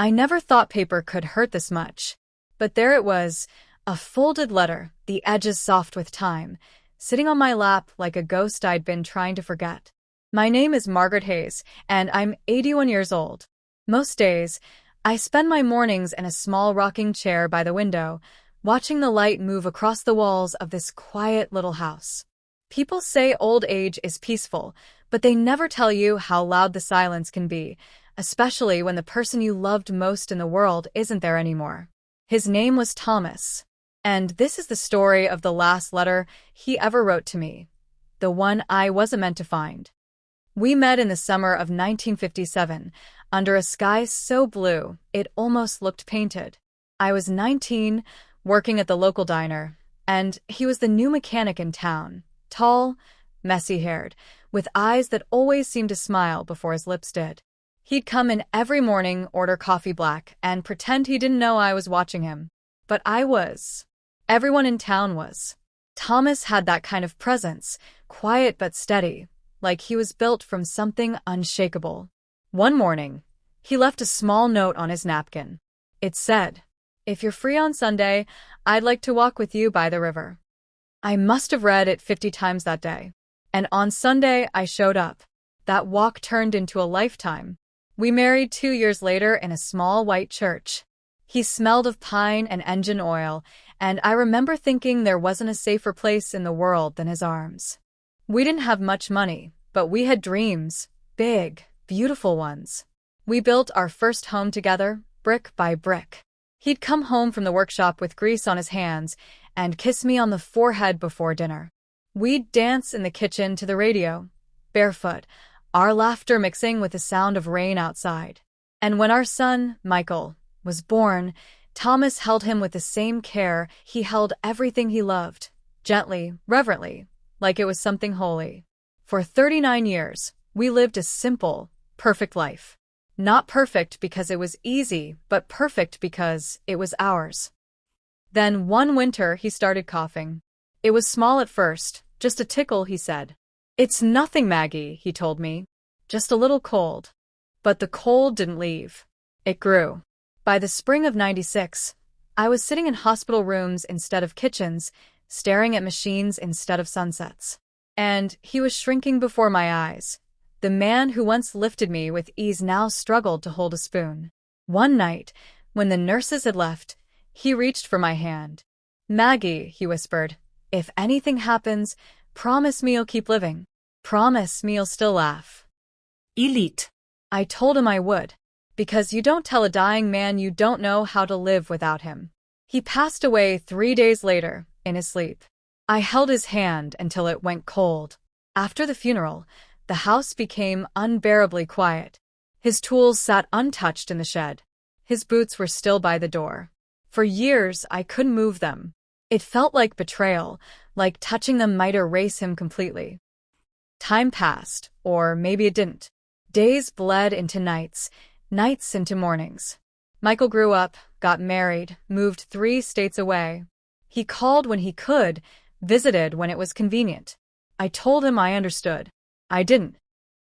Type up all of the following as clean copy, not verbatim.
I never thought paper could hurt this much. But there it was, a folded letter, the edges soft with time, sitting on my lap like a ghost I'd been trying to forget. My name is Margaret Hayes, and I'm 81 years old. Most days, I spend my mornings in a small rocking chair by the window, watching the light move across the walls of this quiet little house. People say old age is peaceful, but they never tell you how loud the silence can be, especially when the person you loved most in the world isn't there anymore. His name was Thomas. And this is the story of the last letter he ever wrote to me, the one I wasn't meant to find. We met in the summer of 1957, under a sky so blue it almost looked painted. I was 19, working at the local diner, and he was the new mechanic in town, tall, messy-haired, with eyes that always seemed to smile before his lips did. He'd come in every morning, order coffee black, and pretend he didn't know I was watching him. But I was. Everyone in town was. Thomas had that kind of presence, quiet but steady, like he was built from something unshakable. One morning, he left a small note on his napkin. It said, "If you're free on Sunday, I'd like to walk with you by the river." I must have read it 50 times that day. And on Sunday, I showed up. That walk turned into a lifetime. We married 2 years later in a small white church. He smelled of pine and engine oil, and I remember thinking there wasn't a safer place in the world than his arms. We didn't have much money, but we had dreams, big, beautiful ones. We built our first home together, brick by brick. He'd come home from the workshop with grease on his hands and kiss me on the forehead before dinner. We'd dance in the kitchen to the radio, barefoot, our laughter mixing with the sound of rain outside. And when our son, Michael, was born, Thomas held him with the same care he held everything he loved, gently, reverently, like it was something holy. For 39 years, we lived a simple, perfect life. Not perfect because it was easy, but perfect because it was ours. Then one winter he started coughing. It was small at first, just a tickle, he said. "It's nothing, Maggie," he told me. "Just a little cold." But the cold didn't leave. It grew. By the spring of '96, I was sitting in hospital rooms instead of kitchens, staring at machines instead of sunsets. And he was shrinking before my eyes. The man who once lifted me with ease now struggled to hold a spoon. One night, when the nurses had left, he reached for my hand. "Maggie," he whispered, "if anything happens, promise me you'll keep living. Promise me you'll still laugh." Elite. I told him I would. Because you don't tell a dying man you don't know how to live without him. He passed away 3 days later, in his sleep. I held his hand until it went cold. After the funeral, the house became unbearably quiet. His tools sat untouched in the shed. His boots were still by the door. For years, I couldn't move them. It felt like betrayal, like touching them might erase him completely. Time passed, or maybe it didn't. Days bled into nights, nights into mornings. Michael grew up, got married, moved 3 states away. He called when he could, visited when it was convenient. I told him I understood. I didn't.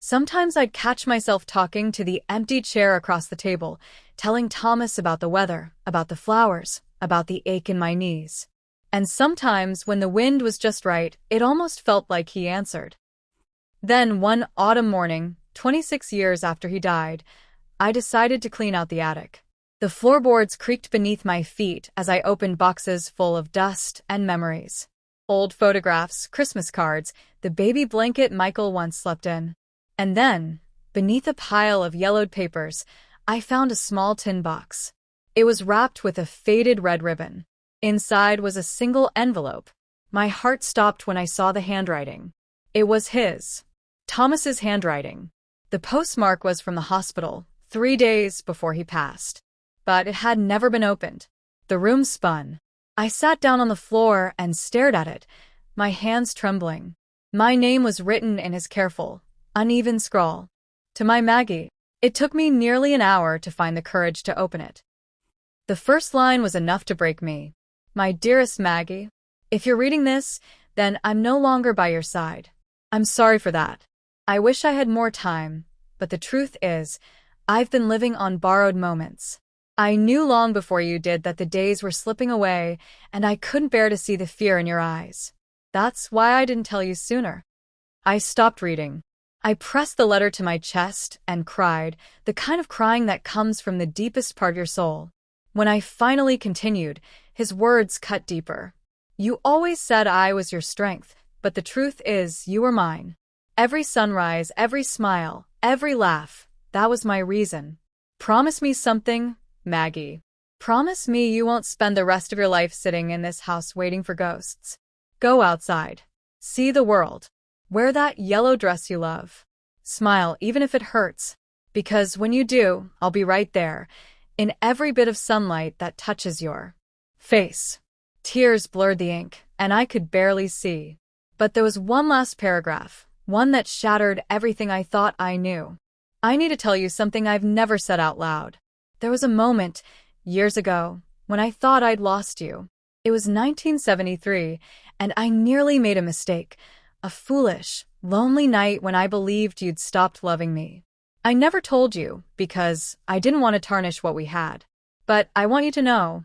Sometimes I'd catch myself talking to the empty chair across the table, telling Thomas about the weather, about the flowers, about the ache in my knees. And sometimes, when the wind was just right, it almost felt like he answered. Then one autumn morning, 26 years after he died, I decided to clean out the attic. The floorboards creaked beneath my feet as I opened boxes full of dust and memories. Old photographs, Christmas cards, the baby blanket Michael once slept in. And then, beneath a pile of yellowed papers, I found a small tin box. It was wrapped with a faded red ribbon. Inside was a single envelope. My heart stopped when I saw the handwriting. It was his. Thomas's handwriting. The postmark was from the hospital, 3 days before he passed. But it had never been opened. The room spun. I sat down on the floor and stared at it, my hands trembling. My name was written in his careful, uneven scrawl. To my Maggie. It took me nearly an hour to find the courage to open it. The first line was enough to break me. "My dearest Maggie, if you're reading this, then I'm no longer by your side. I'm sorry for that. I wish I had more time, but the truth is, I've been living on borrowed moments. I knew long before you did that the days were slipping away, and I couldn't bear to see the fear in your eyes. That's why I didn't tell you sooner. I stopped reading. I pressed the letter to my chest and cried, the kind of crying that comes from the deepest part of your soul. When I finally continued, his words cut deeper. You always said I was your strength, but the truth is you were mine. Every sunrise, every smile, every laugh, that was my reason. Promise me something, Maggie. Promise me you won't spend the rest of your life sitting in this house waiting for ghosts. Go outside. See the world. Wear that yellow dress you love. Smile even if it hurts. Because when you do, I'll be right there, in every bit of sunlight that touches your face. Tears blurred the ink, and I could barely see. But there was one last paragraph, one that shattered everything I thought I knew. I need to tell you something I've never said out loud. There was a moment, years ago, when I thought I'd lost you. It was 1973, and I nearly made a mistake. A foolish, lonely night when I believed you'd stopped loving me. I never told you, because I didn't want to tarnish what we had. But I want you to know,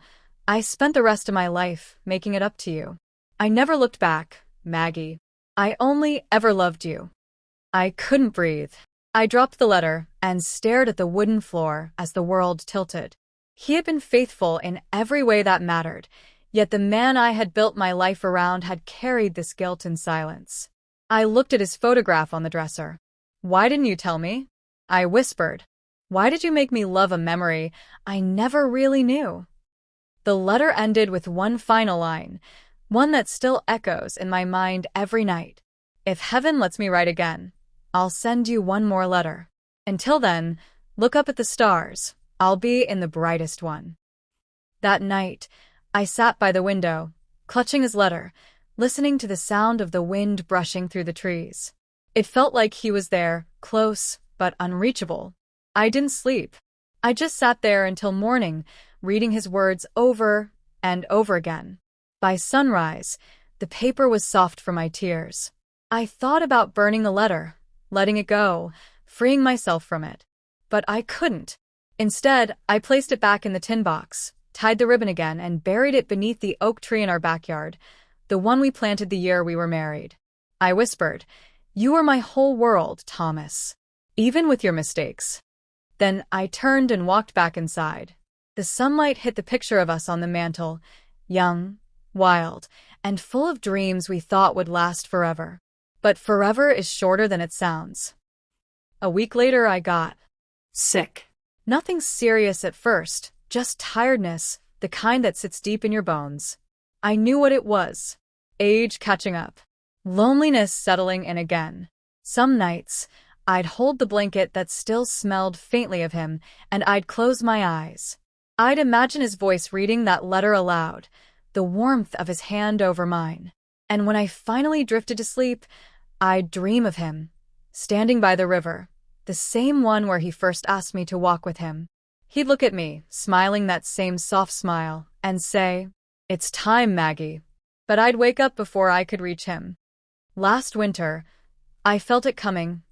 I spent the rest of my life making it up to you. I never looked back, Maggie. I only ever loved you. I couldn't breathe. I dropped the letter and stared at the wooden floor as the world tilted. He had been faithful in every way that mattered, yet the man I had built my life around had carried this guilt in silence. I looked at his photograph on the dresser. Why didn't you tell me? I whispered. Why did you make me love a memory I never really knew? The letter ended with one final line, one that still echoes in my mind every night. If heaven lets me write again, I'll send you one more letter. Until then, look up at the stars. I'll be in the brightest one. That night, I sat by the window, clutching his letter, listening to the sound of the wind brushing through the trees. It felt like he was there, close but unreachable. I didn't sleep. I just sat there until morning, reading his words over and over again. By sunrise, the paper was soft for my tears. I thought about burning the letter, letting it go, freeing myself from it. But I couldn't. Instead, I placed it back in the tin box, tied the ribbon again, and buried it beneath the oak tree in our backyard, the one we planted the year we were married. I whispered, "You are my whole world, Thomas, even with your mistakes." Then I turned and walked back inside. The sunlight hit the picture of us on the mantel, young, wild, and full of dreams we thought would last forever. But forever is shorter than it sounds. A week later, I got sick. Nothing serious at first, just tiredness, the kind that sits deep in your bones. I knew what it was. Age catching up. Loneliness settling in again. Some nights, I'd hold the blanket that still smelled faintly of him, and I'd close my eyes. I'd imagine his voice reading that letter aloud, the warmth of his hand over mine. And when I finally drifted to sleep, I'd dream of him, standing by the river, the same one where he first asked me to walk with him. He'd look at me, smiling that same soft smile, and say, "It's time, Maggie." But I'd wake up before I could reach him. Last winter, I felt it coming,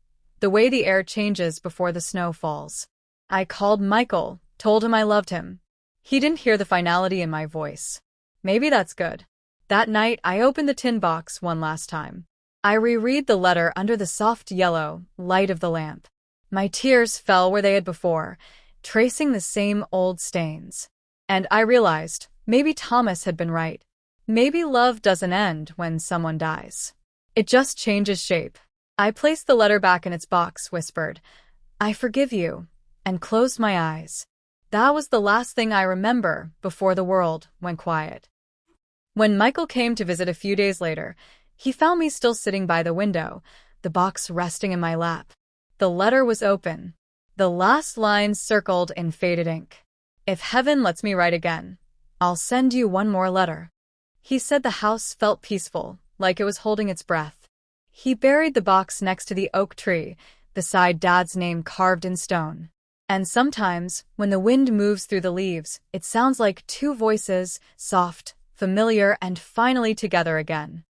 the way the air changes before the snow falls. I called Michael, told him I loved him. He didn't hear the finality in my voice. Maybe that's good. That night, I opened the tin box one last time. I reread the letter under the soft yellow light of the lamp. My tears fell where they had before, tracing the same old stains. And I realized, maybe Thomas had been right. Maybe love doesn't end when someone dies. It just changes shape. I placed the letter back in its box, whispered, "I forgive you," and closed my eyes. That was the last thing I remember before the world went quiet. When Michael came to visit a few days later, he found me still sitting by the window, the box resting in my lap. The letter was open. The last lines circled in faded ink. "If heaven lets me write again, I'll send you one more letter." He said the house felt peaceful, like it was holding its breath. He buried the box next to the oak tree, beside Dad's name carved in stone. And sometimes, when the wind moves through the leaves, it sounds like two voices, soft, familiar, and finally together again.